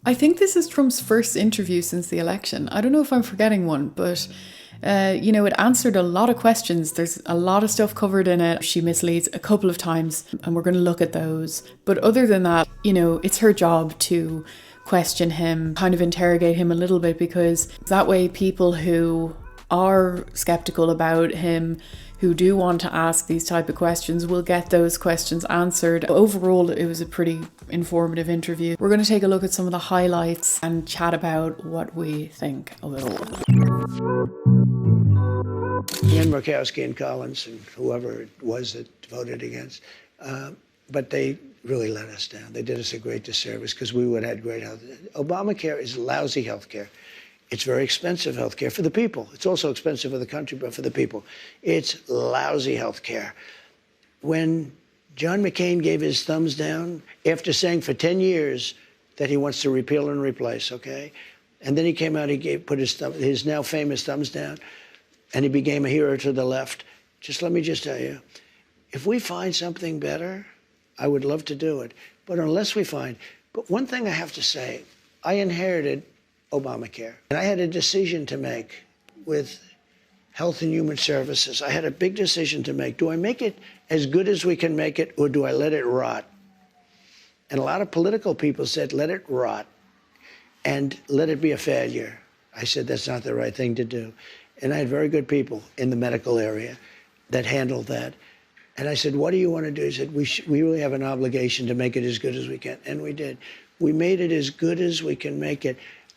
I think this is Trump's first interview since the election. I don't know if I'm forgetting one, but it answered a lot of questions. There's a lot of stuff covered in it. She misleads a couple of times, and we're going to look at those. But other than that, it's her job to question him, kind of interrogate him a little bit, because that way people who are skeptical about him, who do want to ask these type of questions, will get those questions answered. Overall, it was a pretty informative interview. We're going to take a look at some of the highlights and chat about what we think of it all. And Murkowski and Collins and whoever it was that voted against, but they really let us down. They did us a great disservice because we would have had great health. Obamacare is lousy health care. It's very expensive health care for the people. It's also expensive for the country, but for the people. It's lousy health care. When John McCain gave his thumbs down, after saying for 10 years that he wants to repeal and replace, okay? And then he came out, put his now famous thumbs down, and he became a hero to the left. Let me tell you, if we find something better, I would love to do it. But but one thing I have to say, I inherited Obamacare. And I had a decision to make with Health and Human Services. I had a big decision to make. Do I make it as good as we can make it, or do I let it rot? And a lot of political people said, let it rot and let it be a failure. I said, that's not the right thing to do. And I had very good people in the medical area that handled that. And I said, what do you want to do? He said, we really have an obligation to make it as good as we can. And we did. We made it as good as we can make it.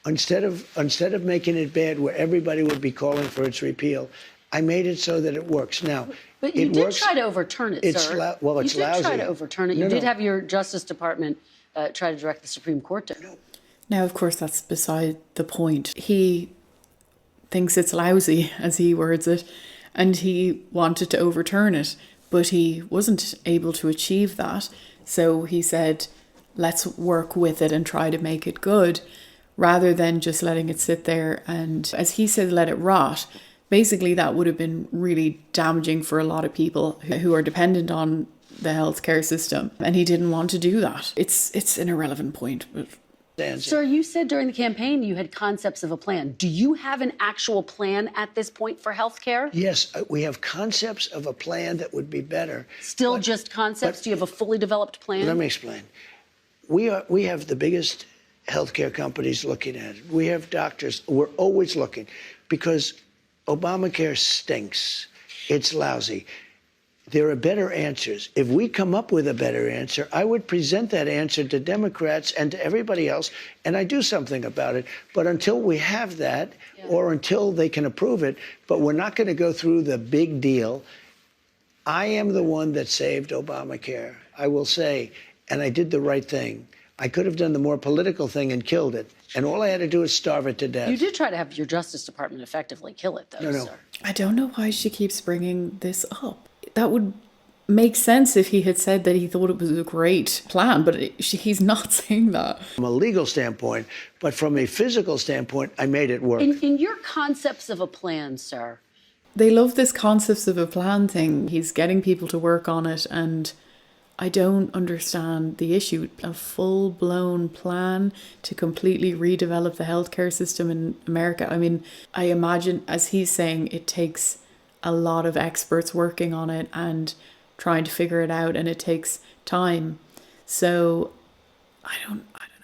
Instead of making it bad where everybody would be calling for its repeal, I made it so that it works. Now, but you did try to overturn it, sir. Well, it's lousy. You did try to overturn it. You did have your Justice Department try to direct the Supreme Court to. Now, of course, that's beside the point. He thinks it's lousy, as he words it, and he wanted to overturn it, but he wasn't able to achieve that. So he said, let's work with it and try to make it good, rather than just letting it sit there and, as he said, let it rot. Basically, that would have been really damaging for a lot of people who are dependent on the healthcare system, and he didn't want to do that. It's an irrelevant point, but... Sir, you said during the campaign you had concepts of a plan. Do you have an actual plan at this point for health care? Yes, we have concepts of a plan that would be better. Still just concepts? Do you have a fully developed plan? Let me explain. We have the biggest healthcare companies looking at it. We have doctors. We're always looking because Obamacare stinks. It's lousy. There are better answers. If we come up with a better answer, I would present that answer to Democrats and to everybody else, and I do something about it. But until we have that, or until they can approve it, but we're not going to go through the big deal. I am the one that saved Obamacare, I will say, and I did the right thing. I could have done the more political thing and killed it. And all I had to do is starve it to death. You did try to have your Justice Department effectively kill it, though, No. sir. I don't know why she keeps bringing this up. That would make sense if he had said that he thought it was a great plan, but he's not saying that. From a legal standpoint, but from a physical standpoint, I made it work. In your concepts of a plan, sir. They love this concepts of a plan thing. He's getting people to work on it, and I don't understand the issue. A full-blown plan to completely redevelop the healthcare system in America. I mean, I imagine, as he's saying, it takes a lot of experts working on it and trying to figure it out, and it takes time. So I don't know.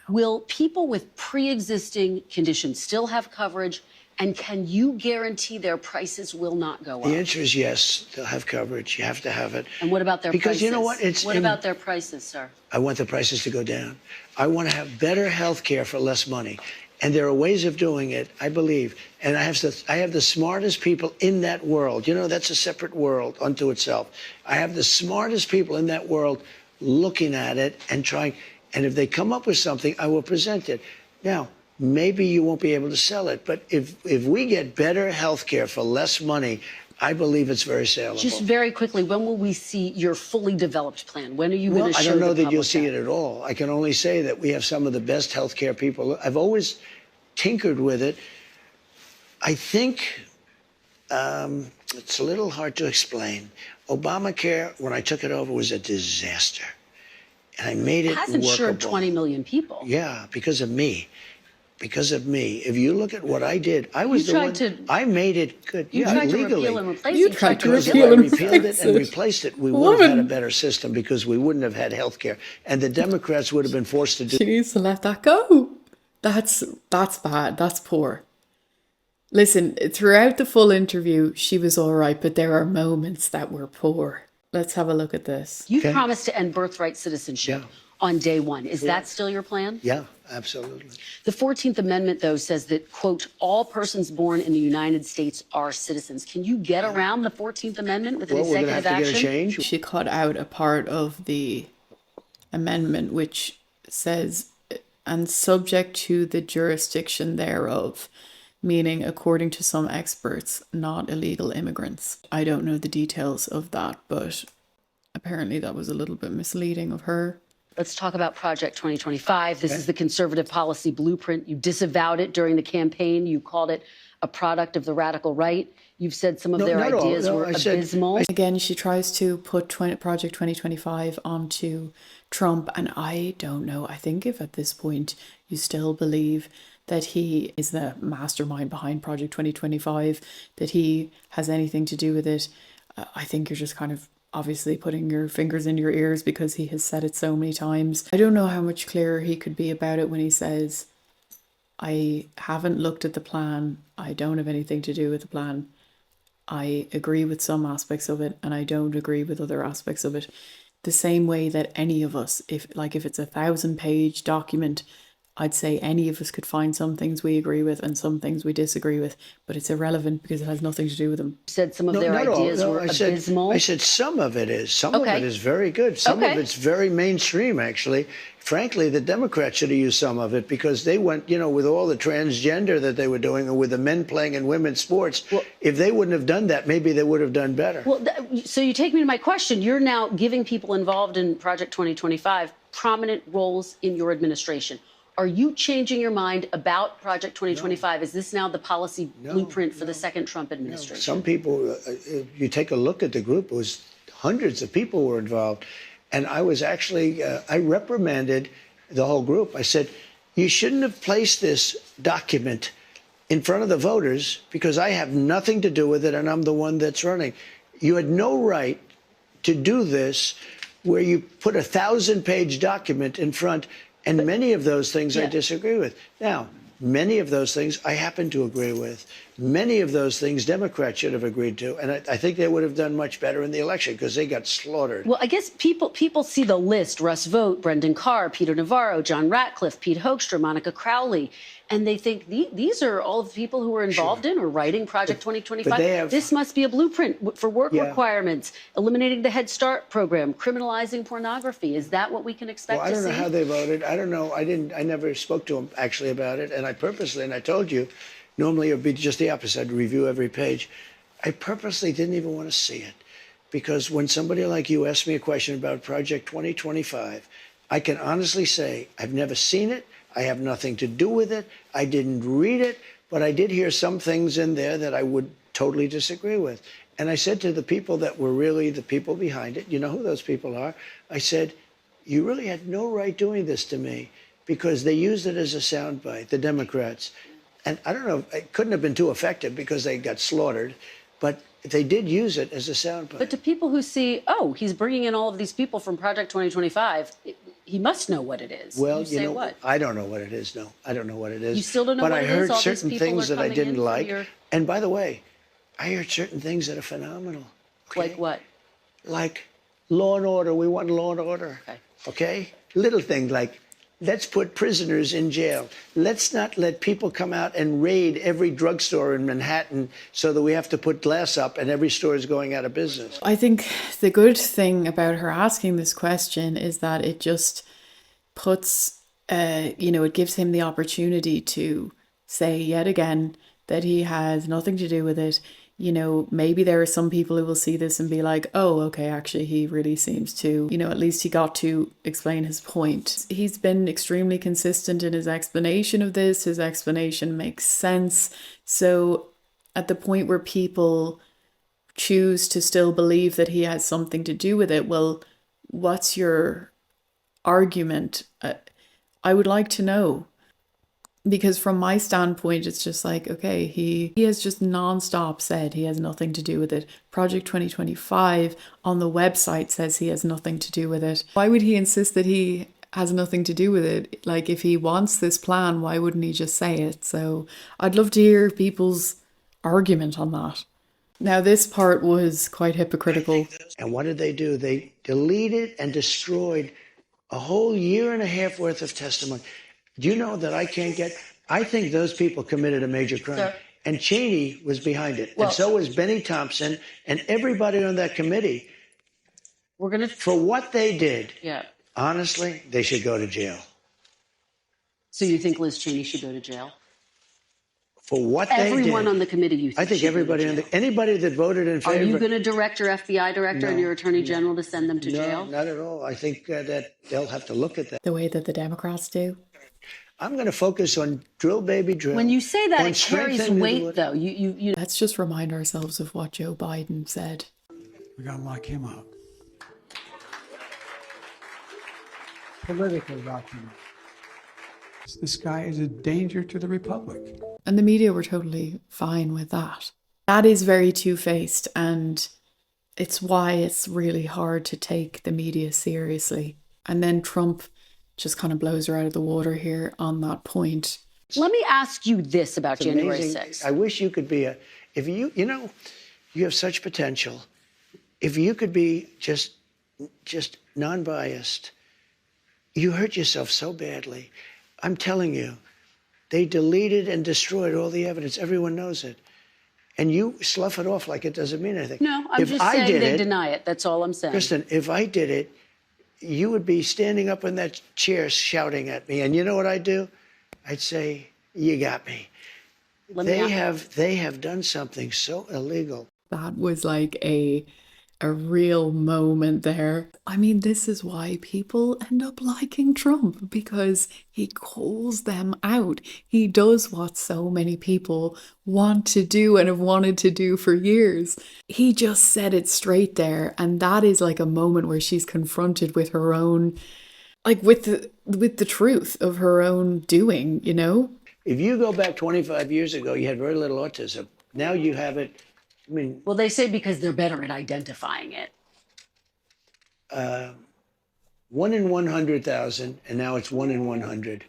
Will people with pre-existing conditions still have coverage, and can you guarantee their prices will not go up? The answer is yes, they'll have coverage. You have to have it. And what about their prices? Because you know what? What about their prices, sir? I want the prices to go down. I want to have better health care for less money. And there are ways of doing it, I believe. And I have the smartest people in that world. You know, that's a separate world unto itself. I have the smartest people in that world looking at it and trying. And if they come up with something, I will present it. Now, maybe you won't be able to sell it. But if we get better health care for less money, I believe it's very saleable. Just very quickly, when will we see your fully developed plan? When are you going to show the I don't know that you'll public see it at all. I can only say that we have some of the best healthcare people. I've always tinkered with it. I think it's a little hard to explain. Obamacare, when I took it over, was a disaster. And I made it has workable. insured 20 million people. Yeah, because of me. Because of me. If you look at what I did, I was the one. I made it good. You tried to repeal and replace it. You tried to Because if repeal I and repealed it and replace it. replaced it, we would have had a better system because we wouldn't have had health care. And the Democrats would have been forced to do. She needs to let that go. That's bad. That's poor. Listen, throughout the full interview, she was all right, but there are moments that were poor. Let's have a look at this. You promised to end birthright citizenship on day one. Is that still your plan? Yeah, absolutely. The 14th Amendment, though, says that, quote, all persons born in the United States are citizens. Can you get around the 14th Amendment with an executive action? We're going to have to get a change. She cut out a part of the amendment which says, and subject to the jurisdiction thereof, meaning according to some experts, not illegal immigrants. I don't know the details of that, but apparently that was a little bit misleading of her. Let's talk about Project 2025. This is the conservative policy blueprint. You disavowed it during the campaign. You called it a product of the radical right. You've said some of their ideas were abysmal. Again, she tries to put Project 2025 onto Trump, and I don't know. I think if at this point you still believe that he is the mastermind behind Project 2025, that he has anything to do with it, I think you're just kind of obviously putting your fingers in your ears because he has said it so many times. I don't know how much clearer he could be about it when he says, I haven't looked at the plan. I don't have anything to do with the plan. I agree with some aspects of it and I don't agree with other aspects of it. The same way that any of us, if it's a 1,000-page document, I'd say any of us could find some things we agree with and some things we disagree with, but it's irrelevant because it has nothing to do with them. You said some of their ideas were abysmal. I said some of it is. Some of it is very good. Some of it's very mainstream, actually. Frankly, the Democrats should have used some of it because they went, with all the transgender that they were doing and with the men playing in women's sports. Well, if they wouldn't have done that, maybe they would have done better. Well, so you take me to my question. You're now giving people involved in Project 2025 prominent roles in your administration. Are you changing your mind about Project 2025? Is this now the policy blueprint for the second Trump administration? Some people, if you take a look at the group, it was hundreds of people were involved. And I was actually, I reprimanded the whole group. I said, you shouldn't have placed this document in front of the voters because I have nothing to do with it and I'm the one that's running. You had no right to do this where you put a 1,000-page document in front. And many of those things I disagree with. Now, many of those things I happen to agree with. Many of those things Democrats should have agreed to. And I think they would have done much better in the election because they got slaughtered. Well, I guess people see the list: Russ Vought, Brendan Carr, Peter Navarro, John Ratcliffe, Pete Hoekstra, Monica Crowley. And they think these are all of the people who were involved in or writing Project 2025. This must be a blueprint for work requirements, eliminating the Head Start program, criminalizing pornography. Is that what we can expect to see? I don't know how they voted. I don't know. I never spoke to them actually about it. And I purposely, and I told you, normally it would be just the opposite. I'd review every page. I purposely didn't even want to see it. Because when somebody like you asked me a question about Project 2025, I can honestly say I've never seen it. I have nothing to do with it. I didn't read it, but I did hear some things in there that I would totally disagree with. And I said to the people that were really the people behind it, you know who those people are? I said, you really had no right doing this to me because they used it as a soundbite, the Democrats. And I don't know, it couldn't have been too effective because they got slaughtered, but they did use it as a soundbite. But to people who see, oh, he's bringing in all of these people from Project 2025, he must know what it is. Well, you say what? I don't know what it is, no. I don't know what it is. You still don't know what it is? But I heard All certain these people things are that I coming didn't in like. your... And by the way, I heard certain things that are phenomenal. Okay? Like what? Like law and order. We want law and order. Okay? Little things like, let's put prisoners in jail. Let's not let people come out and raid every drugstore in Manhattan so that we have to put glass up and every store is going out of business. I think the good thing about her asking this question is that it just puts, it gives him the opportunity to say yet again that he has nothing to do with it. Maybe there are some people who will see this and be like, oh, okay, actually, he really seems to, at least he got to explain his point. He's been extremely consistent in his explanation of this. His explanation makes sense. So at the point where people choose to still believe that he has something to do with it, well, what's your argument, I would like to know. Because from my standpoint, it's just like, okay, he has just nonstop said he has nothing to do with it. Project 2025 on the website says he has nothing to do with it. Why would he insist that he has nothing to do with it? Like, if he wants this plan, why wouldn't he just say it? So I'd love to hear people's argument on that. Now, this part was quite hypocritical. And what did they do? They deleted and destroyed a whole year and a half worth of testimony. Do you know that I think those people committed a major crime. Sir. And Cheney was behind it. Well, and so was Benny Thompson and everybody on that committee. For what they did, honestly, they should go to jail. So you think Liz Cheney should go to jail? For what they did. Everyone on the committee, you think? I think everybody anybody that voted in favor. Are you going to direct your FBI director and your attorney general to send them to jail? No, not at all. I think that they'll have to look at that. The way that the Democrats do. I'm going to focus on drill, baby, drill. When you say that, it carries weight, though. Let's just remind ourselves of what Joe Biden said. We got to lock him up. Politically lock him up. This guy is a danger to the republic. And the media were totally fine with that. That is very two-faced, and it's why it's really hard to take the media seriously. And then Trump just kind of blows her out of the water here on that point. Let me ask you this about January 6th. I wish you could be you have such potential. If you could be just non-biased, you hurt yourself so badly. I'm telling you, they deleted and destroyed all the evidence. Everyone knows it. And you slough it off like it doesn't mean anything. No, I'm just saying they deny it. That's all I'm saying. Kristen, if I did it, you would be standing up in that chair shouting at me. And you know what I'd do? I'd say, you got me. They have done something so illegal. That was like a real moment there. I mean, this is why people end up liking Trump, because he calls them out. He does what so many people want to do and have wanted to do for years. He just said it straight there. And that is like a moment where she's confronted with her own, like with the truth of her own doing, you know? If you go back 25 years ago, you had very little autism. Now you have it. I mean, well, they say because they're better at identifying it. 1 in 100,000, and now it's 1 in 100.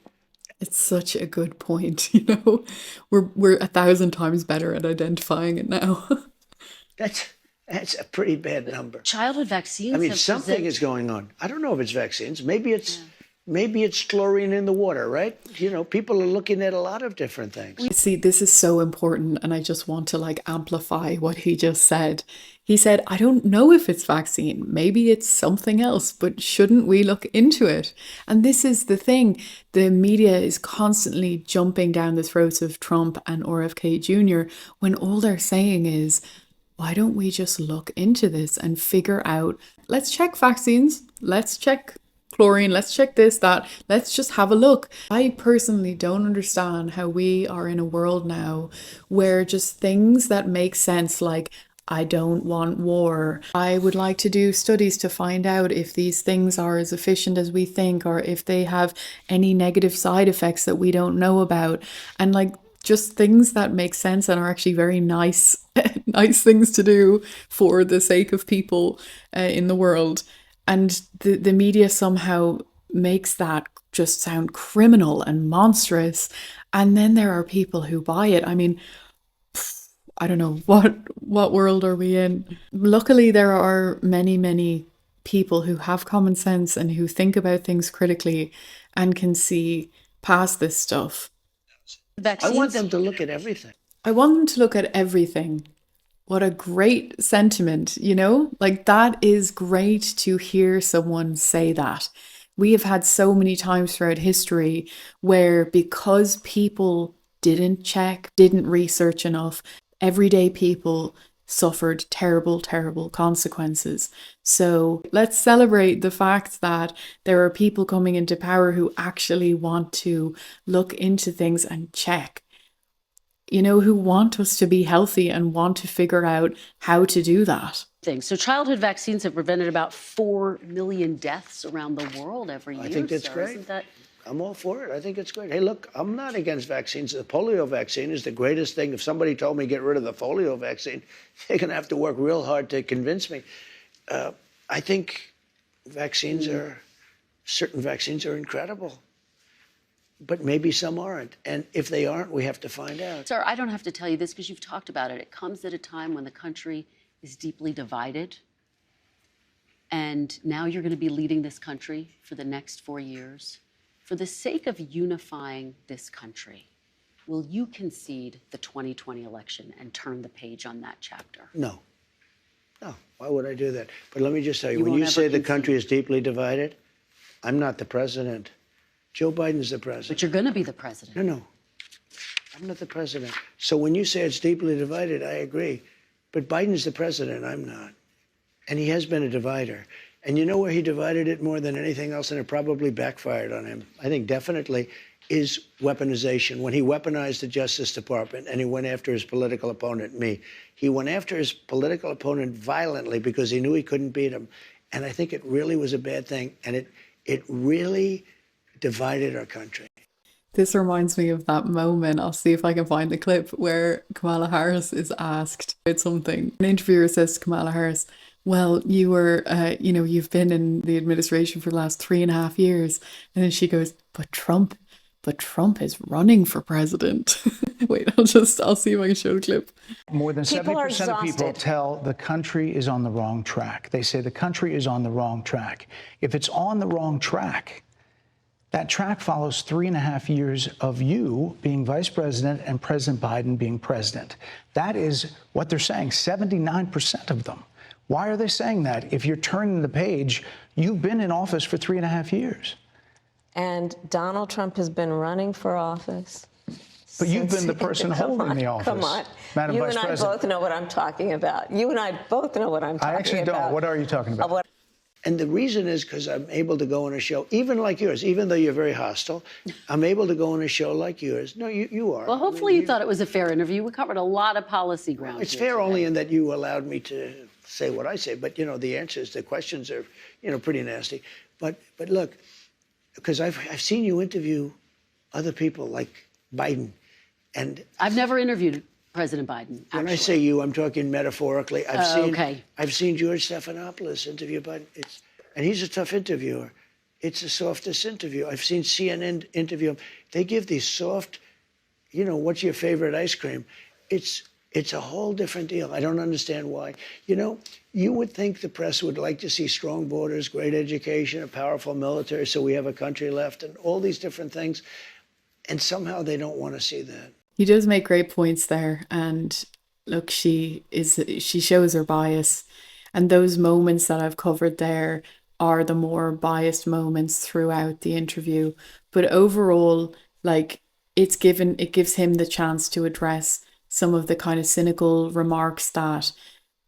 It's such a good point, you know. We're 1,000 times better at identifying it now. That's a pretty bad number. Childhood vaccines. I mean, something is going on. I don't know if it's vaccines. Maybe it's chlorine in the water, right? You know, people are looking at a lot of different things. See, this is so important, and I just want to amplify what he just said. He said, I don't know if it's vaccine. Maybe it's something else, but shouldn't we look into it? And this is the thing. The media is constantly jumping down the throats of Trump and RFK Jr. when all they're saying is, why don't we just look into this and figure out, let's check vaccines, let's check chlorine, let's check this, that, let's just have a look. I personally don't understand how we are in a world now where just things that make sense, like I don't want war, I would like to do studies to find out if these things are as efficient as we think, or if they have any negative side effects that we don't know about, and just things that make sense and are actually very nice things to do for the sake of people in the world. And the media somehow makes that just sound criminal and monstrous. And then there are people who buy it. I mean, I don't know, what world are we in? Luckily, there are many, many people who have common sense and who think about things critically and can see past this stuff. Vaccines. I want them to look at everything. I want them to look at everything. What a great sentiment, you know? That is great to hear someone say that. We have had so many times throughout history where, because people didn't check, didn't research enough, everyday people suffered terrible, terrible consequences. So let's celebrate the fact that there are people coming into power who actually want to look into things and check. you know, who want us to be healthy and want to figure out how to do that. So childhood vaccines have prevented about 4 million deaths around the world every year. I think that's great. Isn't that... I'm all for it. I think it's great. Hey, look, I'm not against vaccines. The polio vaccine is the greatest thing. If somebody told me get rid of the polio vaccine, they're going to have to work real hard to convince me. I think certain vaccines are incredible. But maybe some aren't. And if they aren't, we have to find out. Sir, I don't have to tell you this because you've talked about it. It comes at a time when the country is deeply divided. And now you're going to be leading this country for the next 4 years. For the sake of unifying this country, will you concede the 2020 election and turn the page on that chapter? No. No. Why would I do that? But let me just tell you, when you say the country is deeply divided, I'm not the president. Joe Biden's the president. But you're going to be the president. No. I'm not the president. So when you say it's deeply divided, I agree. But Biden's the president. I'm not. And he has been a divider. And you know where he divided it more than anything else, and it probably backfired on him, I think definitely, is weaponization. When he weaponized the Justice Department and he went after his political opponent, me, he went after his political opponent violently because he knew he couldn't beat him. And I think it really was a bad thing. And it really divided our country. This reminds me of that moment, I'll see if I can find the clip, where Kamala Harris is asked about something. An interviewer says to Kamala Harris, well, you were, you've been in the administration for the last 3.5 years. And then she goes, but Trump is running for president. Wait, I'll see if I can show the clip. More than 70% of people tell the country is on the wrong track. They say the country is on the wrong track. If it's on the wrong track, that track follows 3.5 years of you being vice president and President Biden being president. That is what they're saying, 79% of them. Why are they saying that? If you're turning the page, you've been in office for 3.5 years. And Donald Trump has been running for office. But you've been the person holding the office. Come on. Madam Vice President. You and I both know what I'm talking about. You and I both know what I'm talking about. I actually don't. What are you talking about? And the reason is because I'm able to go on a show, even like yours, even though you're very hostile, I'm able to go on a show like yours. No, you are. Well, hopefully you thought it was a fair interview. We covered a lot of policy ground. It's fair only in that you allowed me to say what I say. But, the answers, the questions are, pretty nasty. But look, because I've seen you interview other people like Biden. And I've never interviewed President Biden, actually. When I say you, I'm talking metaphorically. I've seen George Stephanopoulos interview Biden, and he's a tough interviewer. It's the softest interview. I've seen CNN interview him. They give these soft, what's your favorite ice cream? It's a whole different deal. I don't understand why. You would think the press would like to see strong borders, great education, a powerful military, so we have a country left, and all these different things. And somehow they don't want to see that. He does make great points there, and look, she shows her bias, and those moments that I've covered there are the more biased moments throughout the interview. But overall, it gives him the chance to address some of the kind of cynical remarks that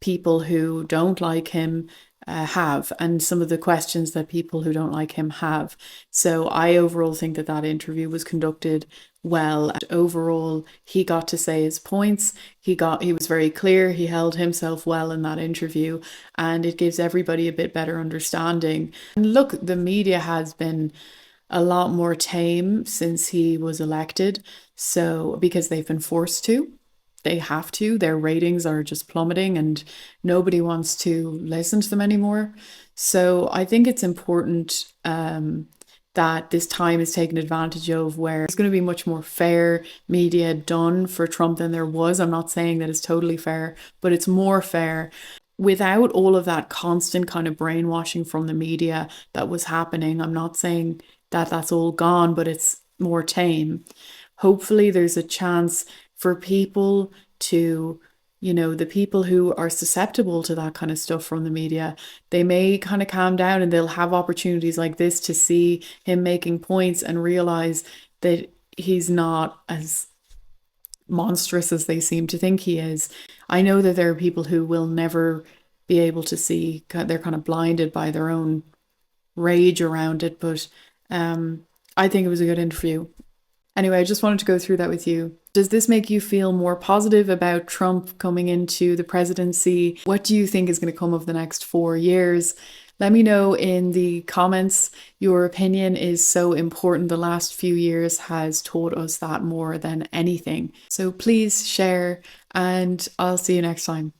people who don't like him have, and some of the questions that people who don't like him have. So I overall think that interview was conducted well. Overall, he got to say his points. He was very clear. He held himself well in that interview, and it gives everybody a bit better understanding. And look, the media has been a lot more tame since he was elected. So because they've been forced to. They have to. Their ratings are just plummeting and nobody wants to listen to them anymore. So I think it's important that this time is taken advantage of, where there's going to be much more fair media done for Trump than there was. I'm not saying that it's totally fair, but it's more fair without all of that constant kind of brainwashing from the media that was happening. I'm not saying that that's all gone, but it's more tame. Hopefully there's a chance for people to, the people who are susceptible to that kind of stuff from the media, they may kind of calm down and they'll have opportunities like this to see him making points and realize that he's not as monstrous as they seem to think he is. I know that there are people who will never be able to see, they're kind of blinded by their own rage around it, but I think it was a good interview. Anyway, I just wanted to go through that with you. Does this make you feel more positive about Trump coming into the presidency? What do you think is going to come of the next 4 years? Let me know in the comments. Your opinion is so important. The last few years has taught us that more than anything. So please share, and I'll see you next time.